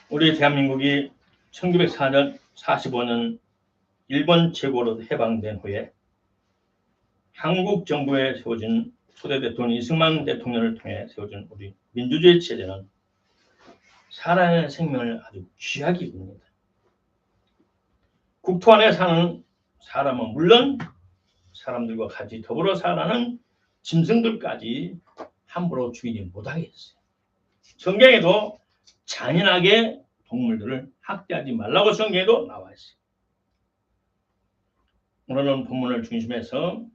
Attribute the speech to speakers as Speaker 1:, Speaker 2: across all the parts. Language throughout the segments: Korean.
Speaker 1: 우리 대한민국이 1904년 45년 일본 제국으로 해방된 후에 한국 정부에 세워진 초대 대통령 이승만 대통령을 통해 세워진 우리 민주주의 체제는 살아있는 생명을 아주 귀하게 여깁니다. 국토 안에 사는 사람은 물론 사람들과 같이 더불어 살아가는 짐승들까지 함부로 죽이지 못하게 했어요. 성경에도 잔인하게 동물들을 학대하지 말라고 성경에도 나와 있어요. 오늘은 본문을 중심해서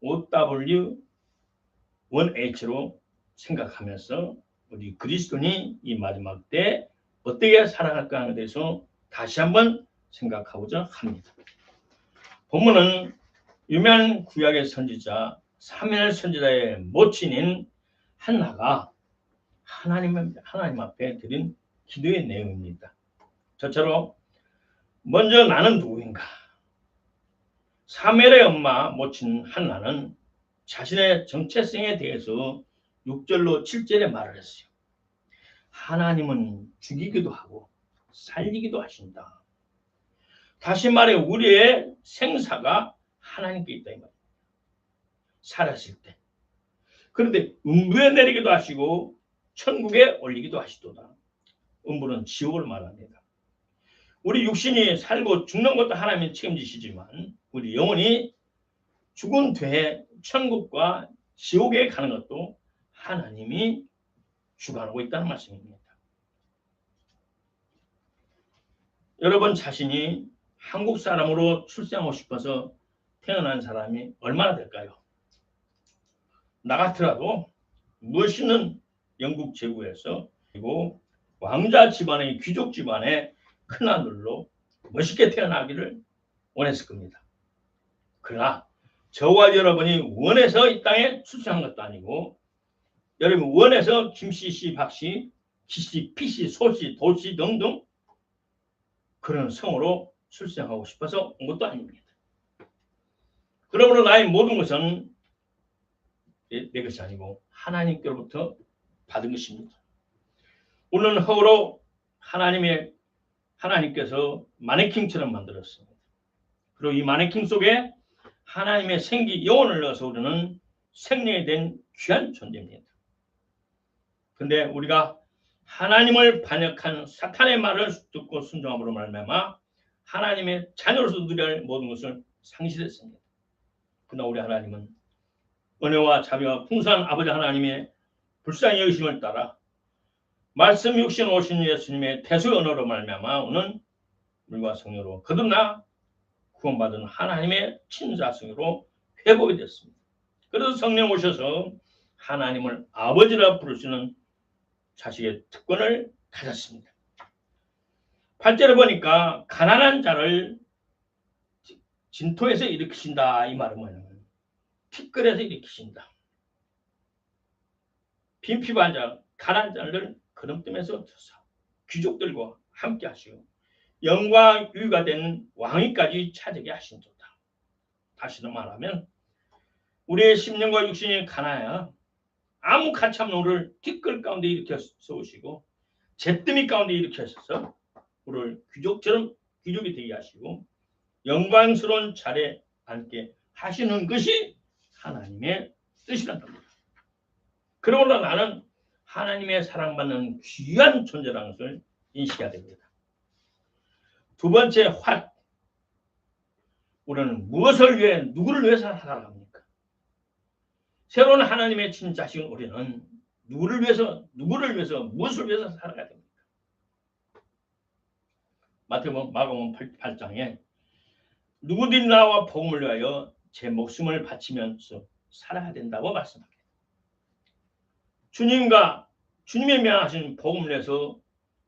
Speaker 1: OW 1H로 생각하면서 우리 그리스도인이 이 마지막 때 어떻게 살아갈까 하는 데 대해서 다시 한번 생각하고자 합니다. 본문은 유명한 구약의 선지자 사무엘 선지자의 모친인 한나가 하나님 앞에 드린 기도의 내용입니다. 저처럼 먼저 나는 누구인가? 사무엘의 엄마 모친 한나는 자신의 정체성에 대해서 6절로 7절에 말을 했어요. 하나님은 죽이기도 하고 살리기도 하신다. 다시 말해 우리의 생사가 하나님께 있다 이 말입니다. 살았을 때. 그런데 음부에 내리기도 하시고 천국에 올리기도 하시도다. 음부는 지옥을 말합니다. 우리 육신이 살고 죽는 것도 하나님이 책임지시지만 우리 영혼이 죽은 뒤에 천국과 지옥에 가는 것도 하나님이 주관하고 있다는 말씀입니다. 여러분 자신이 한국 사람으로 출생하고 싶어서 태어난 사람이 얼마나 될까요? 나 같더라도 멋있는 영국 제국에서 그리고 왕자 집안의 귀족 집안의 큰아들로 멋있게 태어나기를 원했을 겁니다. 그러나 저와 여러분이 원해서 이 땅에 출생한 것도 아니고 여러분 원해서 김씨, 씨, 박씨, 기씨, 피씨, 소씨, 도씨 등등 그런 성으로 출생하고 싶어서 온 것도 아닙니다. 그러므로 나의 모든 것은 내 것이 아니고 하나님께로부터 받은 것입니다. 우리는 흙으로 하나님께서 마네킹처럼 만들었습니다. 그리고 이 마네킹 속에 하나님의 생기 영혼을 넣어서 우리는 생명이 된 귀한 존재입니다. 근데 우리가 하나님을 반역한 사탄의 말을 듣고 순종함으로 말미암아 하나님의 자녀로서 누려야 할 모든 것을 상실했습니다. 그러나 우리 하나님은 은혜와 자비와 풍성한 아버지 하나님의 불쌍히 여기심을 따라 말씀 육신 오신 예수님의 대수의 언어로 말미암아 오는 물과 성령으로 거듭나 구원받은 하나님의 친자성으로 회복이 됐습니다. 그래서 성령 오셔서 하나님을 아버지라 부르시는 자식의 특권을 가졌습니다. 8절에 보니까 가난한 자를 진토에서 일으키신다 이 말은 뭐냐면 티끌에서 일으키신다. 빈피부한 자, 가난한 자를 거름뜸에서 귀족들과 함께 하시고 영광 유유가 된 왕위까지 차지하게 하신도다. 다시도 말하면 우리의 심령과 육신이 가난하여 아무 가치 없는 우리를 티끌 가운데 일으켜 세우시고 잿더미 가운데 일으켜서 우리를 귀족이 되게 하시고 영광스러운 자리에 앉게 하시는 것이 하나님의 뜻이란 겁니다. 그러므로 나는 하나님의 사랑받는 귀한 존재라는 것을 인식해야 됩니다. 두 번째 우리는 무엇을 위해 누구를 위해서 살아갑니까? 새로운 하나님의 친자식은 우리는 누구를 위해서 무엇을 위해서 살아가야 됩니까? 마가복음 8장에 누구든지 나와 복음을 위하여 제 목숨을 바치면서 살아야 된다고 말씀합니다. 주님의 명하신 복음을 위해서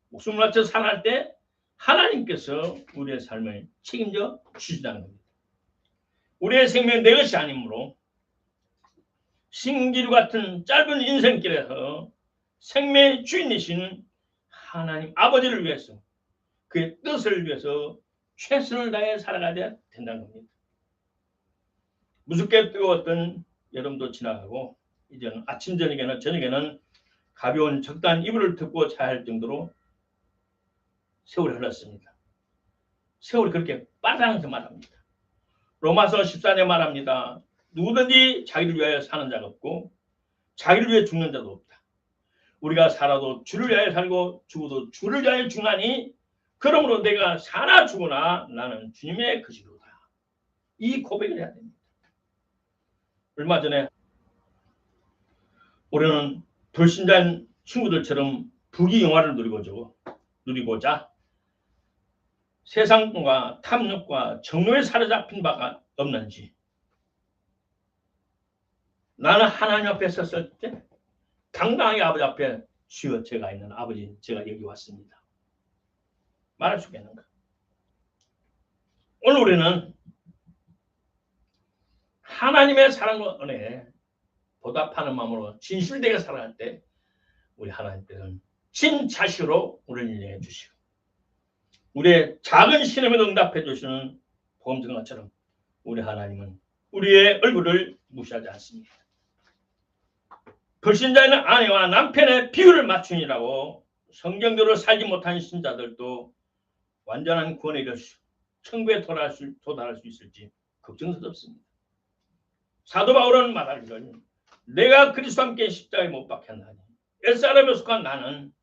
Speaker 1: 목숨을 바쳐 살아갈 때 하나님께서 우리의 삶을 책임져 주시다는 겁니다. 우리의 생명은 내 것이 아니므로 신기루 같은 짧은 인생길에서 생명의 주인이신 하나님 아버지를 위해서 그의 뜻을 위해서 최선을 다해 살아가야 된다는 겁니다. 무섭게 뜨거웠던 여름도 지나가고 이제는 아침 저녁에는 가벼운 적당한 이불을 덮고 자야 할 정도로 세월이 흘렀습니다. 세월이 그렇게 빠르다는 말합니다. 로마서 14장 말합니다. 누구든지 자기를 위하여 사는 자가 없고 자기를 위해 죽는 자도 없다. 우리가 살아도 주를 위하여 살고 죽어도 주를 위하여 죽나니 그러므로 내가 사나 죽으나 나는 주님의 것이로다. 이 고백을 해야 됩니다. 얼마 전에 우리는 불신자인 친구들처럼 부귀 영화를 누리고자 세상과 탐욕과 정욕에 사로잡힌 바가 없는지, 나는 하나님 앞에 섰을 때 당당하게 아버지 앞에 주여 제가 있는 아버지 제가 여기 왔습니다 말할 수 있겠는가? 오늘 우리는 하나님의 사랑과 은혜에 보답하는 마음으로 진실되게 살아갈 때 우리 하나님께서는 진자시로 우리를 인도해 주시고 우리의 작은 신음에도 응답해 주시는 보험증거처럼 우리 하나님은 우리의 얼굴을 무시하지 않습니다. 불신자인 아내와 남편의 비율을 맞추니라고 성경대로 살지 못한 신자들도 완전한 구원에 이를 천국에 도달할 수 있을지 걱정스럽습니다. 사도 바울은 말하기를 내가 그리스도와 함께 십자가에 못 박혔나니 옛사람에 속한 나는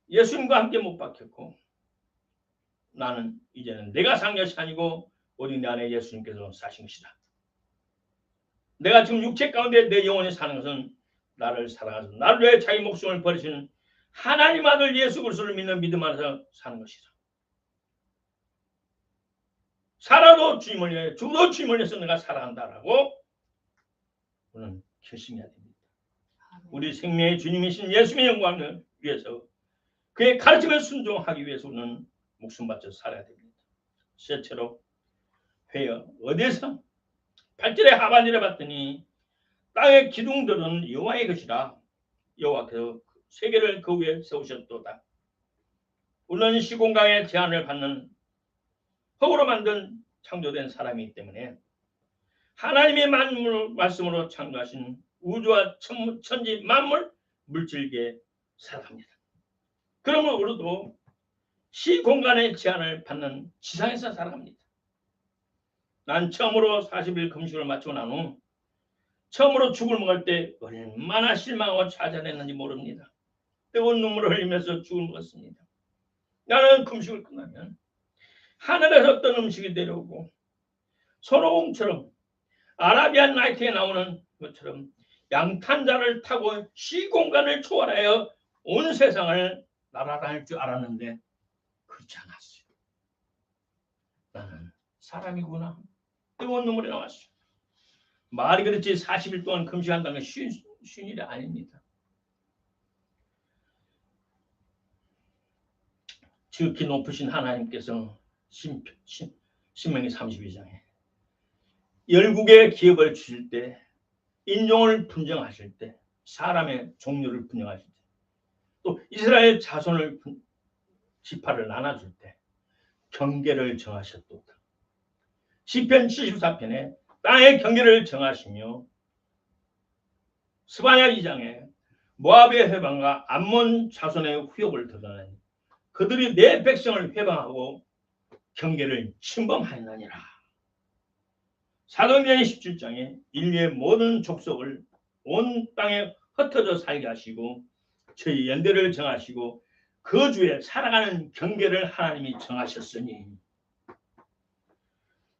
Speaker 1: 예수님과 함께 못 박혔고 나는 이제는 내가 산 것이 아니고 오직 내 안에 예수님께서 사신 것이다. 내가 지금 육체 가운데 내 영혼이 사는 것은 나를 사랑하셔서 나를 위해 자기 목숨을 버리시는 하나님 아들 예수 그리스도를 믿는 믿음 안에서 사는 것이다. 살아도 주님을 위해 죽어도 주님을 위해서 내가 살아간다라고 우리는 결심해야 됩니다. 우리 생명의 주님이신 예수님의 영광을 위해서 그의 가르침에 순종하기 위해서 우리는 목숨 바쳐 살아야 됩니다. 셋째로 회여 어디에서 8절의 하반절에 봤더니 땅의 기둥들은 여호와의 것이라 여호와께서 세계를 그 위에 세우셨도다. 우리는 시공간의 제한을 받는 흙으로 만든 창조된 사람이기 때문에 하나님의 말씀으로 창조하신 우주와 천지 만물 물질계에 살아갑니다. 그러면 우리도 시공간의 제한을 받는 지상에서 살아갑니다. 난 처음으로 40일 금식을 마치고 난 후 처음으로 죽을 먹을 때 얼마나 실망하고 좌절했는지 모릅니다. 뜨거운 눈물을 흘리면서 죽을 먹었습니다. 나는 금식을 끝나면 하늘에서 어떤 음식이 내려오고 손오공처럼 아라비안 나이트에 나오는 것처럼 양탄자를 타고 시공간을 초월하여 온 세상을 날아다닐 줄 알았는데 그렇지 않았어요. 나는 사람이구나. 뜨거운 눈물이 나왔어요. 말이 그렇지 40일 동안 금식한다는 건 쉬운 일이 아닙니다. 지극히 높으신 하나님께서 신명기 32장에 열국의 기업을 주실 때 인종을 분정하실 때 사람의 종류를 분정하실 때 또 이스라엘 자손을 지파를 나눠줄 때 경계를 정하셨도다. 시편 74편에 땅의 경계를 정하시며 스바냐 2장에 모압의 회방과 암몬 자손의 후욕을 드러내니 그들이 내 백성을 회방하고 경계를 침범하였느니라. 사도행전 17장에 인류의 모든 족속을 온 땅에 흩어져 살게 하시고 저희 연대를 정하시고 그 주에 살아가는 경계를 하나님이 정하셨으니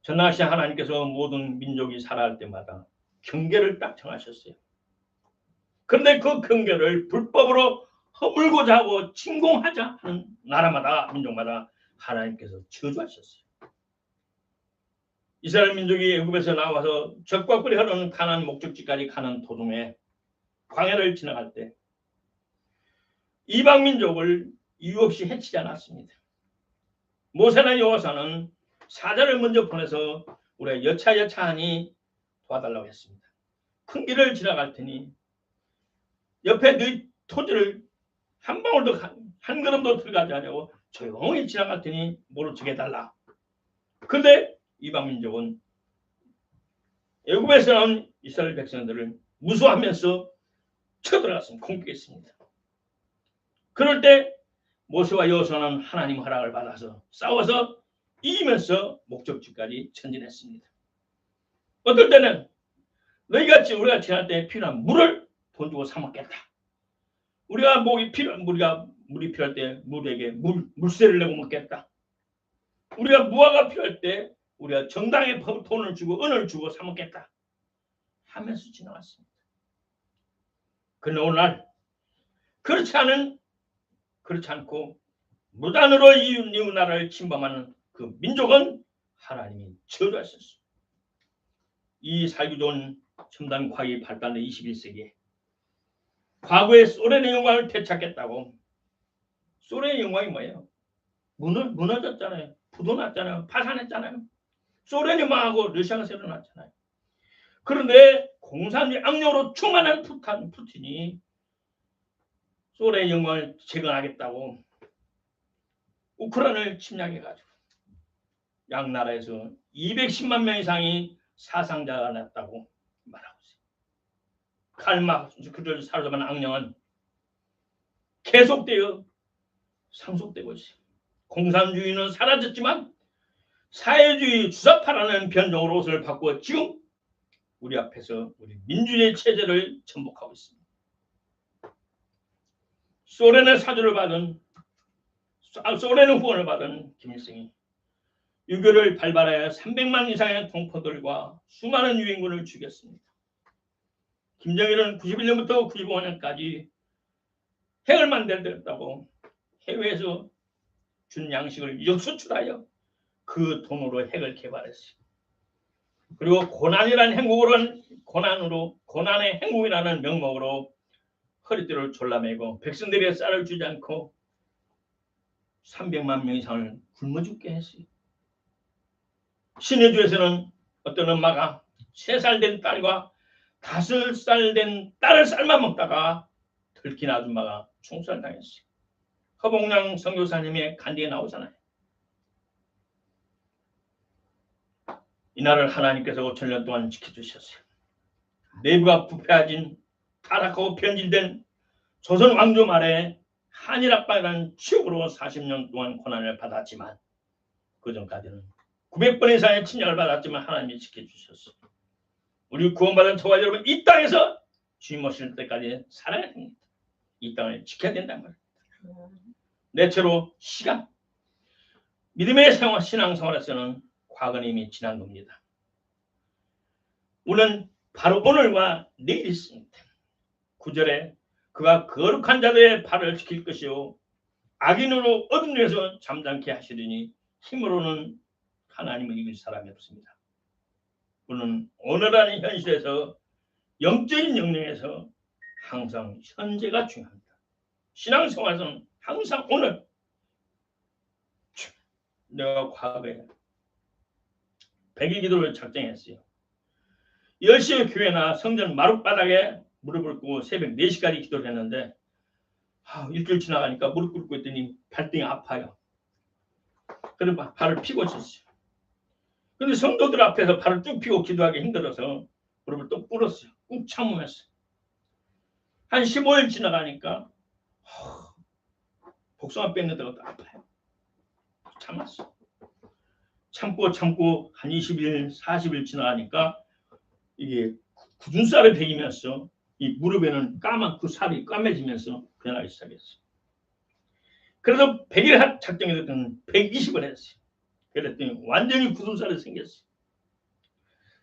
Speaker 1: 전능하신 하나님께서 모든 민족이 살아갈 때마다 경계를 딱 정하셨어요. 그런데 그 경계를 불법으로 허물고자 하고 침공하자 하는 나라마다 민족마다 하나님께서 저주하셨어요. 이스라엘 민족이 애굽에서 나와서 적과 꿀이 흐르는 가나안 목적지까지 가는 도중에 광야를 지나갈 때 이방 민족을 이유 없이 해치지 않았습니다. 모세나 여호와는 사자를 먼저 보내서 우리가 여차하니 도와달라고 했습니다. 큰 길을 지나갈 테니 옆에 네 토지를 한 방울도 한 걸음도 들어가지 않냐고 조용히 지나갈 테니 모른 척 해달라. 그런데 이방 민족은 애굽에서 나온 이스라엘 백성들을 무수하면서 쳐들어갔습니다. 공격했습니다. 그럴 때 모세와 여호수아는 하나님 허락을 받아서 싸워서 이기면서 목적지까지 전진했습니다. 어떨 때는 너희같이 우리가 지날 때 필요한 물을 돈 주고 사 먹겠다. 우리가 물이 필요할 때 물에게 물세를 내고 먹겠다. 우리가 무화가 필요할 때 우리가 정당에 돈을 주고 은을 주고 사 먹겠다 하면서 지나갔습니다. 그러나 오늘날 그렇지 않고 무단으로 이웃 나라를 침범하는 그 민족은 하나님이 저주하셨습니다. 이 살기 좋은 첨단 과학이 발달된 21세기에 과거의 소련의 영광을 되찾겠다고. 소련의 영광이 뭐예요? 무너졌잖아요. 부도났잖아요. 파산했잖아요. 소련이 망하고 러시아가 새로 났잖아요. 그런데 공산주의 악령으로 충만한 푸틴이 소련의 영광을 재건하겠다고 우크라이나를 침략해가지고 양 나라에서 210만 명 이상이 사상자가 났다고 말하고 있어요. 칼막스 그들을 사로잡은 악령은 계속되어 상속되고 있어요. 공산주의는 사라졌지만 사회주의 주사파라는 변종으로 옷을 바꾸어 지금 우리 앞에서 우리 민주주의 체제를 전복하고 있습니다. 소련의 후원을 받은 김일성이 유교를 발발하여 300만 이상의 동포들과 수많은 유인군을 죽였습니다. 김정일은 91년부터 95년까지 핵을 만들었다고 해외에서 준 양식을 역수출하여 그 돈으로 핵을 개발했어요. 그리고 고난의 행복이라는 명목으로 허리띠를 졸라매고 백성들에게 쌀을 주지 않고 300만 명 이상을 굶어 죽게 했어요. 신해주에서는 어떤 엄마가 3살 된 딸과 5살 된 딸을 삶아 먹다가 들킨 아줌마가 총살당했어요. 허봉양 선교사님의 간디에 나오잖아요. 이 나라를 하나님께서 5,000년 동안 지켜주셨어요. 내부가 부패해진 타락하고 변질된 조선 왕조 말에 한일합방이라는 치욕으로 40년 동안 고난을 받았지만 그전까지는 900번 이상의 침략을 받았지만 하나님이 지켜주셨어요. 우리 구원받은 저와 여러분 이 땅에서 주님 오실 때까지 살아야 됩니다. 이 땅을 지켜야 된단 말입니다. 넷째로 시간. 믿음의 신앙생활에서는 과거는 이미 지난 겁니다. 우리는 바로 오늘과 내일이 있습니다. 9절에 그가 거룩한 자들의 발을 지킬 것이요 악인으로 어둠 중에서 잠잠케 하시리니 힘으로는 하나님을 이길 사람이 없습니다. 우리는 오늘이라는 현실에서 영적인 영역에서 항상 현재가 중요합니다. 신앙생활에서는 항상 오늘. 내가 과거에 100일 기도를 작정했어요. 10시에 교회나 성전 마룻바닥에 무릎을 꿇고 새벽 4시까지 기도를 했는데 일주일 지나가니까 무릎 꿇고 있더니 발등이 아파요. 그래서 발을 피고 있었어요. 근데 성도들 앞에서 발을 쭉 펴고 기도하기 힘들어서 무릎을 또 꿇었어요. 꾹 참으면서. 한 15일 지나가니까 복숭아 뺏는 데가 또 아파요. 참았어. 참고 한 20일, 40일 지나가니까 이게 굳은 쌀을 베이면서 이 무릎에는 까만 그 살이 까매지면서 변하기 시작했어요. 그래서 100일 작정했더니 120을 했어요. 그랬더니 완전히 굳은 쌀이 생겼어요.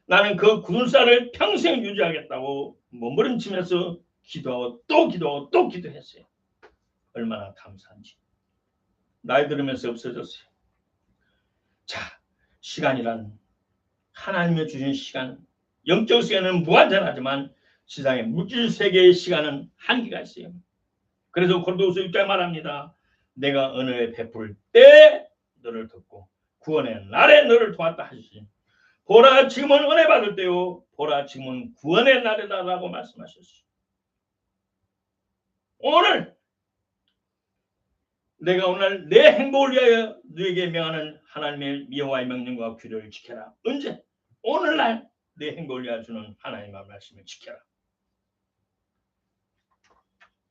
Speaker 1: 나는 그 굳은 쌀을 평생 유지하겠다고 몸부림치면서 기도하고 또 기도했어요. 얼마나 감사한지. 나이 들으면서 없어졌어요. 자, 시간이란 하나님이 주신 시간, 영적 세계는 무한전하지만 세상의 물질 세계의 시간은 한계가 있어요. 그래서 고린도후서 6장 말합니다. 내가 은혜에 베풀 때 너를 돕고 구원의 날에 너를 도왔다 하시지. 보라 지금은 은혜 받을 때요. 보라 지금은 구원의 날이다라고 말씀하셨어요. 오늘 내가 오늘 내 행복을 위하여 너에게 명하는 하나님의 여호와의 명령과 규례를 지켜라. 언제? 오늘날 내 행복을 위하여 주는 하나님의 말씀을 지켜라.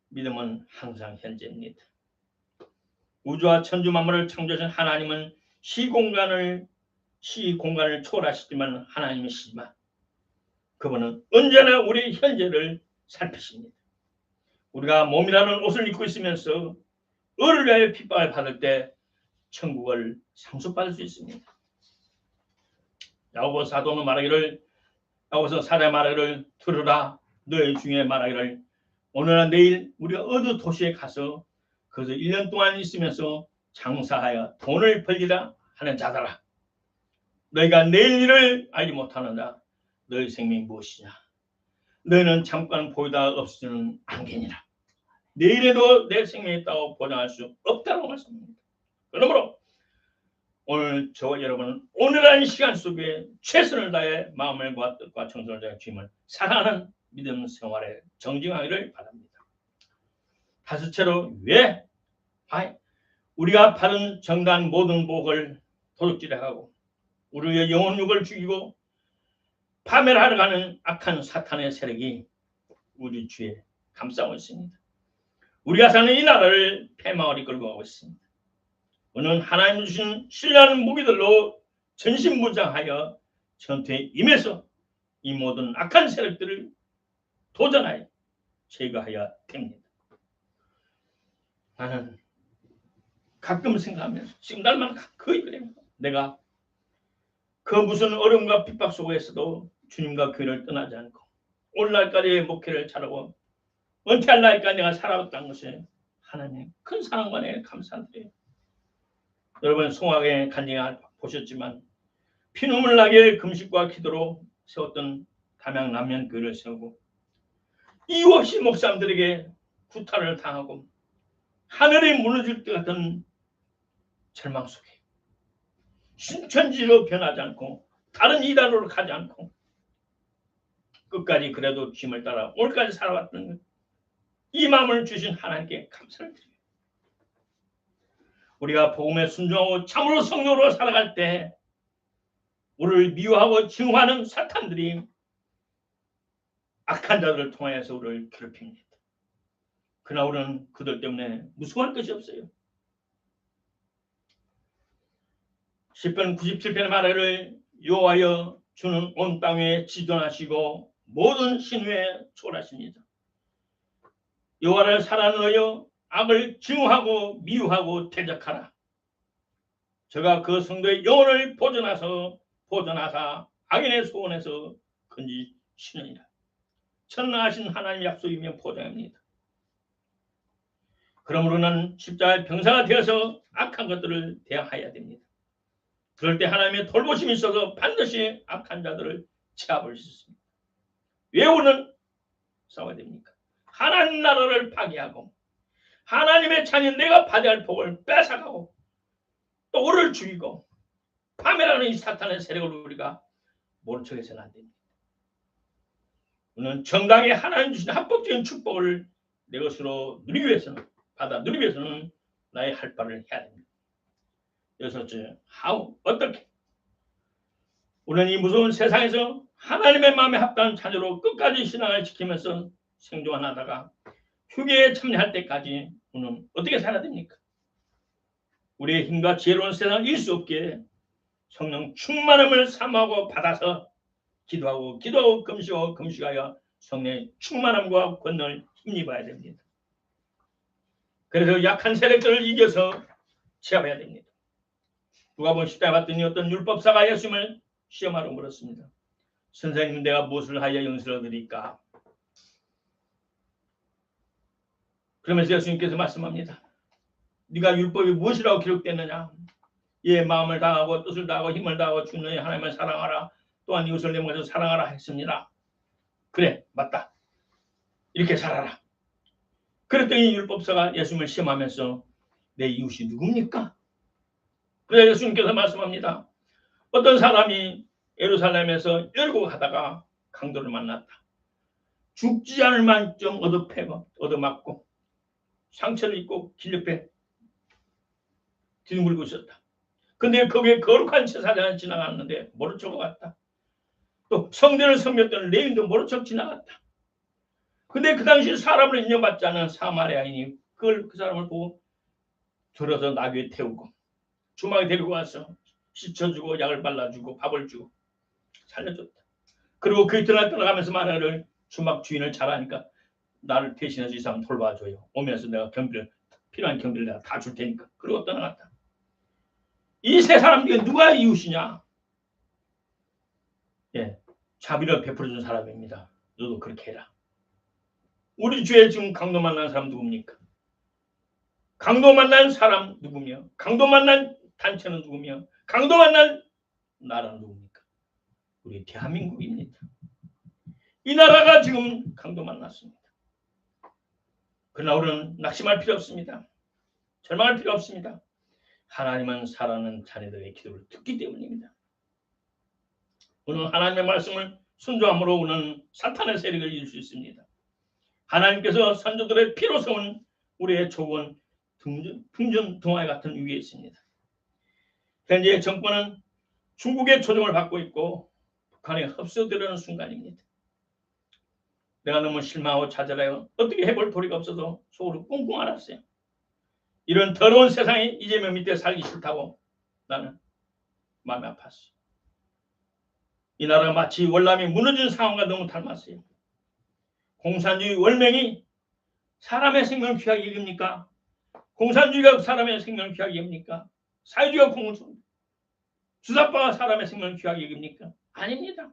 Speaker 1: 믿음은 항상 현재입니다. 우주와 천주 만물을 창조하신 하나님은 시공간을 초월하시지만 하나님이시지만 그분은 언제나 우리 현재를 살피십니다. 우리가 몸이라는 옷을 입고 있으면서 의를 위하여 핍박을 받을 때 천국을 상속받을 수 있습니다. 야고보 사도는 말하기를, 야고보서 사도가 말하기를, 들으라 너희 중에 말하기를, 오늘나 내일 우리가 어느 도시에 가서 거기서 1년 동안 있으면서 장사하여 돈을 벌리라 하는 자들아, 너희가 내일 일을 알지 못하느냐. 너희 생명이 무엇이냐. 너희는 잠깐 보이다 없어지는 안개니라. 내일에도 내 생명이 있다고 보장할 수 없다고 말씀합니다. 그러므로 오늘 저와 여러분은 오늘의 시간 속에 최선을 다해 마음을 뜻과 정성을 다해 주님을 사랑하는 믿음 생활에 정진하기를 바랍니다. 다섯째로, 왜 우리가 받은 정단 모든 복을 도둑질하고 우리의 영혼육을 죽이고 파멸하러 가는 악한 사탄의 세력이 우리 주에 감싸고 있습니다. 우리가 사는 이 나라를 폐망을 이끌고 가고 있습니다. 우리는 하나님 주신 신뢰하는 무기들로 전신무장하여 전투에 임해서 이 모든 악한 세력들을 도전하여 제거해야 됩니다. 나는 가끔 생각하면서 지금 날만 거의 그래요. 내가 그 무슨 어려움과 핍박 속에서도 주님과 교회를 떠나지 않고 오늘날까지 목회를 잘하고 은퇴할 날까지 내가 살아왔다는 것에 하나님의 큰 사랑만에 감사드려요. 여러분 송악의 간증을 보셨지만 피눈물 나게 금식과 기도로 세웠던 담양 남면교회를 세우고 이유 없이 목사님들에게 구타를 당하고 하늘이 무너질 것 같은 절망 속에 신천지로 변하지 않고 다른 이단으로 가지 않고 끝까지 그래도 주님을 따라 오늘까지 살아왔던 이 마음을 주신 하나님께 감사를 드려요. 우리가 복음에 순종하고 참으로 성령으로 살아갈 때 우리를 미워하고 증오하는 사탄들이 악한 자들을 통하여서 우리를 괴롭힙니다. 그러나 우리는 그들 때문에 무서워할 것이 없어요. 시편 97편의 말을 여호와여 주는 온 땅에 지존하시고 모든 신위에 초월하십니다. 여호와를 사랑하여 악을 증오하고 미워하고 대적하라. 저가 그 성도의 영혼을 보존하사 악인의 소원에서 건지시느니라. 천능하신 하나님의 약속이며 보장입니다. 그러므로는 십자가의 병사가 되어서 악한 것들을 대항해야 됩니다. 그럴 때 하나님의 돌보심이 있어서 반드시 악한 자들을 제압할 수 있습니다. 왜 우리는 싸워야 됩니까? 하나님 나라를 파괴하고 하나님의 자녀 내가 받아야 할 복을 뺏어가고 또 우리를 죽이고 파멸하는 이 사탄의 세력을 우리가 모른 척해서는 안 됩니다. 우리는 정당히 하나님 주신 합법적인 축복을 내 것으로 누리기 위해서는 누리기 위해서는 나의 할 바를 해야 됩니다. 여섯째, 어떻게? 우리는 이 무서운 세상에서 하나님의 마음에 합당한 자녀로 끝까지 신앙을 지키면서 생존하다가 휴게에 참여할 때까지 우리는 어떻게 살아야 됩니까? 우리의 힘과 지혜로운 세상을 이길 수 없게 성령 충만함을 사모하고 받아서 기도하고 금식하여 성령의 충만함과 권능을 힘입어야 됩니다. 그래서 약한 세력들을 이겨서 제압해야 됩니다. 누가복음 10장에 봤더니 어떤 율법사가 예수님을 시험하러 물었습니다. 선생님, 내가 무엇을 하여 영생을 얻으리까? 그러면서 예수님께서 말씀합니다. 네가 율법이 무엇이라고 기록됐느냐? 예, 마음을 다하고 뜻을 다하고 힘을 다하고 주 너의 하나님을 사랑하라. 또한 이웃을 내 몸에서 사랑하라 했습니다. 그래, 맞다. 이렇게 살아라. 그랬더니 율법사가 예수님을 시험하면서 내 이웃이 누굽니까? 그래서 예수님께서 말씀합니다. 어떤 사람이 예루살렘에서 열고 가다가 강도를 만났다. 죽지 않을 만큼 얻어맞고 상처를 입고 길 옆에 뒤둥글고 있었다. 근데 거기에 거룩한 제사장이 지나갔는데 모른 척 갔다. 또 성전을 섬겼던 레위인도 모른 척 지나갔다. 근데 그 당시 사람을 인정받지 않은 사마리아인이 그 사람을 보고 들어서 나귀에 태우고 주막에 데리고 와서 씻어주고 약을 발라주고 밥을 주고 살려줬다. 그리고 그 이튿날 떠나가면서 말하기를 주막 주인을 잘하니까 나를 대신해서 이 사람 돌봐줘요. 오면서 내가 경비를 필요한 경비를 내가 다 줄 테니까. 그리고 떠나갔다. 이 세 사람 중에 누가 이웃이냐? 예, 자비를 베풀어준 사람입니다. 너도 그렇게 해라. 우리 주에 지금 강도 만난 사람 누굽니까? 강도 만난 사람 누구며? 강도 만난 단체는 누구며? 강도 만난 나라는 누굽니까? 우리 대한민국입니다. 이 나라가 지금 강도 만났습니다. 그러나 우리는 낙심할 필요 없습니다. 절망할 필요 없습니다. 하나님은 사랑하는 자녀들의 기도를 듣기 때문입니다. 오늘 하나님의 말씀을 순종함으로 우리는 사탄의 세력을 이길 수 있습니다. 하나님께서 선조들의 피로 세운 우리의 족은 풍전 등화와 같은 위기에 있습니다. 현재 정권은 중국의 조종을 받고 있고 북한에 흡수되려는 순간입니다. 내가 너무 실망하고 좌절하여 어떻게 해볼 도리가 없어서 속으로 꽁꽁 앓았어요. 이런 더러운 세상에 이재명 밑에 살기 싫다고 나는 마음이 아팠어요. 이 나라가 마치 월남이 무너진 상황과 너무 닮았어요. 공산주의 월맹이 사람의 생명을 귀하게 여깁니까? 공산주의가 사람의 생명을 귀하게 여깁니까? 사회주의가 주사파가 사람의 생명을 귀하게 여깁니까? 아닙니다.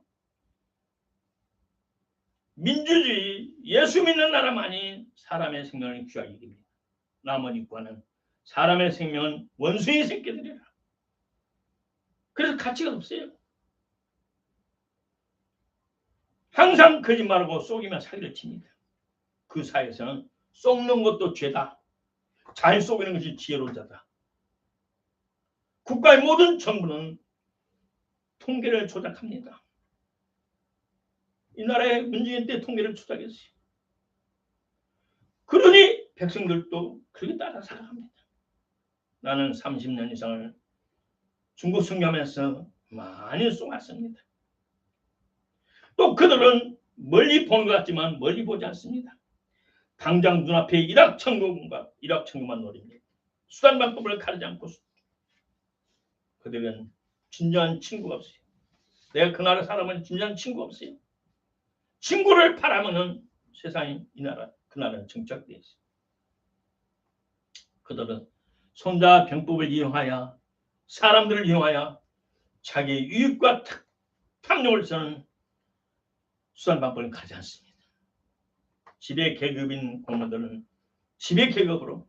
Speaker 1: 민주주의, 예수 믿는 나라만이 사람의 생명을 귀하게 여깁니다. 나머지 과는 사람의 생명은 원수의 새끼들이라. 그래서 가치가 없어요. 항상 거짓말하고 속이며 사기를 칩니다. 그 사회에서는 속는 것도 죄다. 잘 속이는 것이 지혜로운 자다. 국가의 모든 정부는 통계를 조작합니다. 이 나라의 문재인 때 통계를 조작했어요. 그러니 백성들도 그렇게 따라 살아갑니다. 나는 30년 이상을 중국 선교하면서 많이 속았습니다. 또 그들은 멀리 보는 것 같지만 멀리 보지 않습니다. 당장 눈앞에 일확천금만 노립니다. 수단 방법을 가리지 않고 그들은 진정한 친구가 없어요. 내가 그 나라 사람은 진정한 친구가 없어요. 친구를 바라면은 세상이 이 나라 그 나라는 정착되어 있어요. 그들은 손자 병법을 이용하여 사람들을 이용하여 자기의 유익과 탐욕을 쓰는 수단 방법을 가지 않습니다. 지배 계급인 공무원들은 지배 계급으로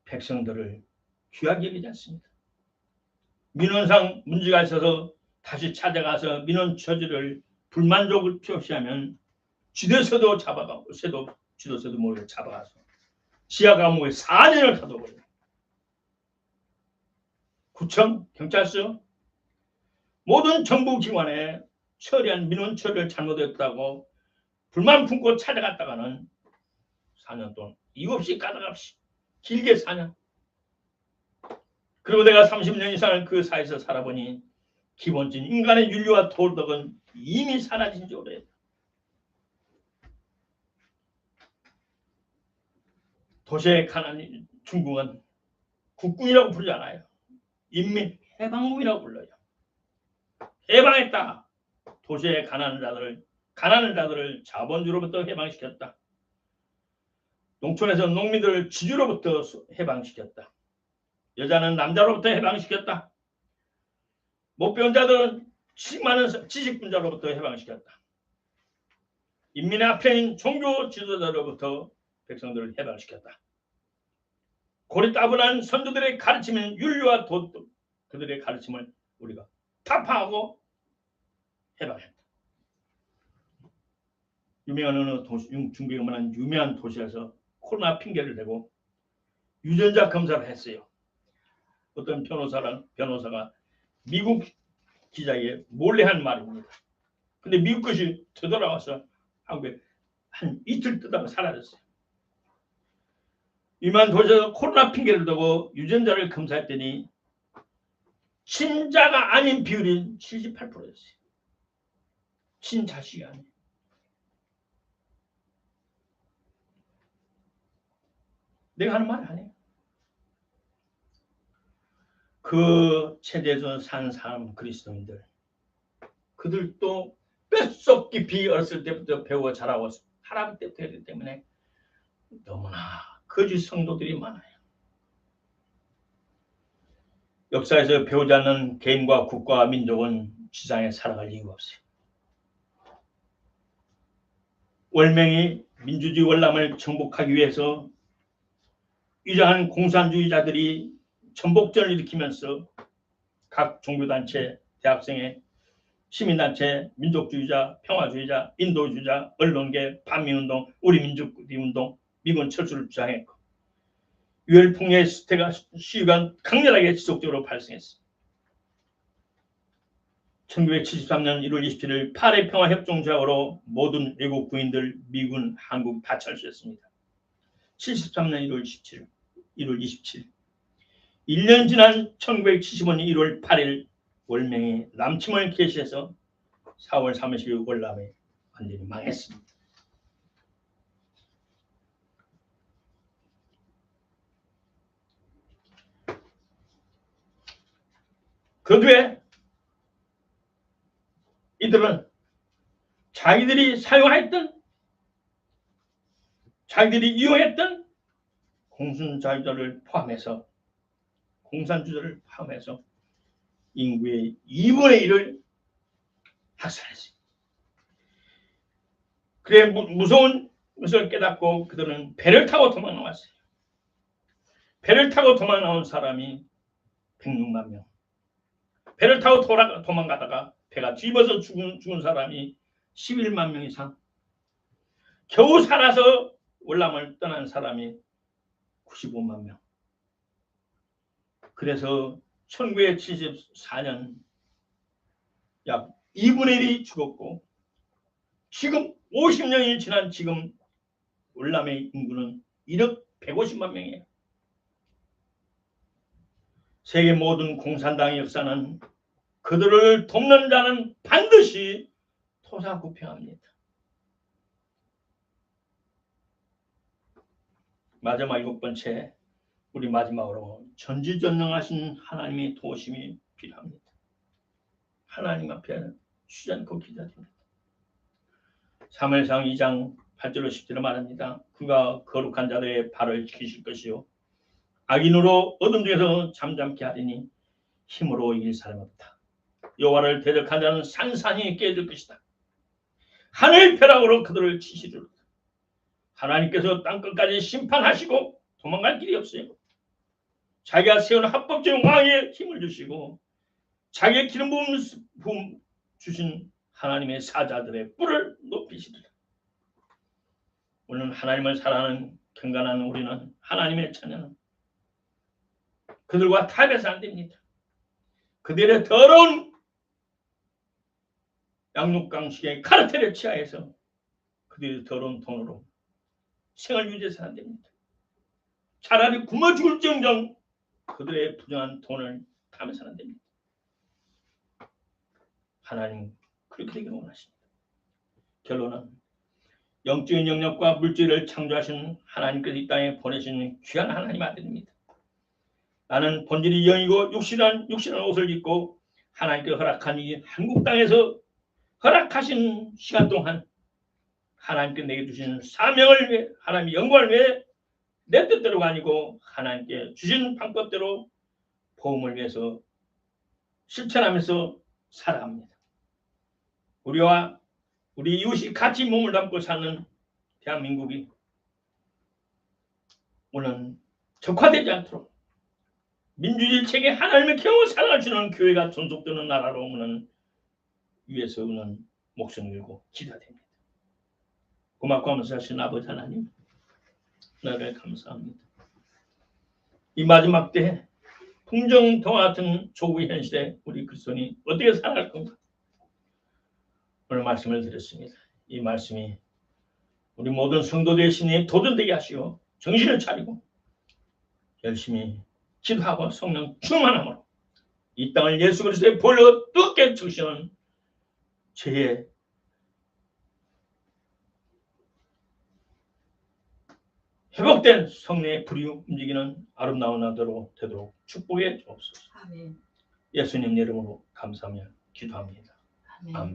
Speaker 1: 백성들을 귀하게 여기지 않습니다. 민원상 문제가 있어서 다시 찾아가서 민원 처지를 불만족을 표시하면 지도서도 잡아가고 지도서도 모르게 잡아가서 지하 감옥에 4년을 가둬버려요. 구청, 경찰서 모든 정부기관에 처리한 민원 처리를 잘못했다고 불만 품고 찾아갔다가는 4년 동안 이유 없이 까다롭이 길게 4년. 그리고 내가 30년 이상을 그 사회에서 살아보니 기본적인 인간의 윤리와 도덕은 이미 사라진 지 오래됐다. 도시의 가난 중국은 국군이라고 부르지 않아요. 인민 해방군이라고 불러요. 해방했다. 도시의 가난한 자들을 자본주로부터 해방시켰다. 농촌에서 농민들을 지주로부터 해방시켰다. 여자는 남자로부터 해방시켰다. 못 배운 자들은 많은 지식분자로부터 해방시켰다. 인민의 앞에인 종교 지도자로부터 백성들을 해방시켰다. 고리따분한 선조들의 가르침인 윤리와 도덕 그들의 가르침을 우리가 타파하고 해방했다. 유명한 어느 도시, 중국의 어느 유명한 도시에서 코로나 핑계를 대고 유전자 검사를 했어요. 어떤 변호사가 미국 기자에게 몰래 한 말입니다. 근데 미국 것이 되돌아와서 한국에 한 이틀 뜨다가 사라졌어요. 유명한 도시에서 코로나 핑계를 대고 유전자를 검사했더니 친자가 아닌 비율이 78%였어요. 친자식이 아니에요. 내가 하는 말이 아니에요. 그 체제에서 산 사람 그리스도인들, 그들도 뼛속 깊이 어렸을 때부터 배워 자라고 할아버지 때부터 했기 때문에 너무나 거짓 성도들이 많아요. 역사에서 배우지 않는 개인과 국가와 민족은 지상에 살아갈 이유가 없어요. 월명이 민주주의 월남을 정복하기 위해서 위장한 공산주의자들이 전복전을 일으키면서 각 종교단체, 대학생회, 시민단체, 민족주의자, 평화주의자, 인도주의자, 언론계, 반민운동, 우리민족운동, 미군 철수를 주장했고 유혈풍의 시위가 강렬하게 지속적으로 발생했습니다. 1973년 1월 27일 파리 평화협정조약으로 모든 외국 군인들 미군, 한국 다 철수했습니다. 73년 1월 27일 1년 지난 1975년 1월 8일 월명이 남침을 개시해서 4월 30일 월남이 완전히 망했습니다. 그 뒤에 이들은 자기들이 사용했던, 자기들이 이용했던 공산주의자를 포함해서 인구의 2분의 1을 학살했습니다. 그래 무서운 것을 깨닫고 그들은 배를 타고 도망 나왔어요. 배를 타고 도망 나온 사람이 106만 명. 배를 타고 도망가다가 배가 뒤집어서 죽은 사람이 11만 명 이상. 겨우 살아서 월남을 떠난 사람이 95만 명. 그래서 1974년 약 2분의 1이 죽었고 지금 50년이 지난 지금 월남의 인구는 1억 150만 명이에요. 세계 모든 공산당의 역사는 그들을 돕는 자는 반드시 토사구팽합니다. 마지막 7번째, 우리 마지막으로 전지전능하신 하나님의 도우심이 필요합니다. 하나님 앞에 쉬지 않고 기다립니다. 사무엘상 2장 8절로 10절로 말합니다. 그가 거룩한 자들의 발을 지키실 것이요 악인으로 어둠 중에서 잠잠케 하리니 힘으로 이길 사람 없다. 여호와를 대적한 자는 산산이 깨질 것이다. 하늘 벼락으로 그들을 치시리로다. 하나님께서 땅끝까지 심판하시고 도망갈 길이 없어요. 자기가 세운 합법적인 왕의 힘을 주시고 자기의 기름 부음 주신 하나님의 사자들의 뿔을 높이시리라. 오늘 하나님을 사랑하는 경건한 우리는 하나님의 자녀는 그들과 타협해서 안 됩니다. 그들의 더러운 양육강식의 카르텔에 취하해서 그들의 더러운 돈으로 생을 유지해서는 안 됩니다. 차라리 굶어 죽을정정 그들의 부정한 돈을 타면서는 안 됩니다. 하나님 그렇게 되기를 원하십니다. 결론은 영적인 영역과 물질을 창조하신 하나님께서 이 땅에 보내신 귀한 하나님 아들입니다. 나는 본질이 영이고 육신한 옷을 입고 하나님께 허락한 이 한국 땅에서 허락하신 시간 동안 하나님께 내게 주신 사명을 위해, 하나님의 영광을 위해 내 뜻대로가 아니고 하나님께 주신 방법대로 복음을 위해서 실천하면서 살아갑니다. 우리와 우리 이웃이 같이 몸을 담고 사는 대한민국이 오늘 적화되지 않도록 민주주의 체계 하나님의 겨우 살아주는 교회가 존속되는 나라로 오는 위에서 오는 목숨을 걸고 기도해야 됩니다. 고맙고 감사하신 아버지 하나님, 나를 감사합니다. 이 마지막 때 풍정통화 같은 조국의 현실에 우리 그리스도인이 어떻게 살아갈 건가? 오늘 말씀을 드렸습니다. 이 말씀이 우리 모든 성도들의 신이 도전되게 하시고 정신을 차리고 열심히 기도하고 성령 충만함으로 이 땅을 예수 그리스도의 보혈로 뜨겁게 적시는 죄의 회복된 성령의 불이 움직이는 아름다운 나더로 되도록 축복해 주옵소서.
Speaker 2: 아멘.
Speaker 1: 예수님 이름으로 감사하며 기도합니다.
Speaker 2: 아멘.
Speaker 1: 아멘.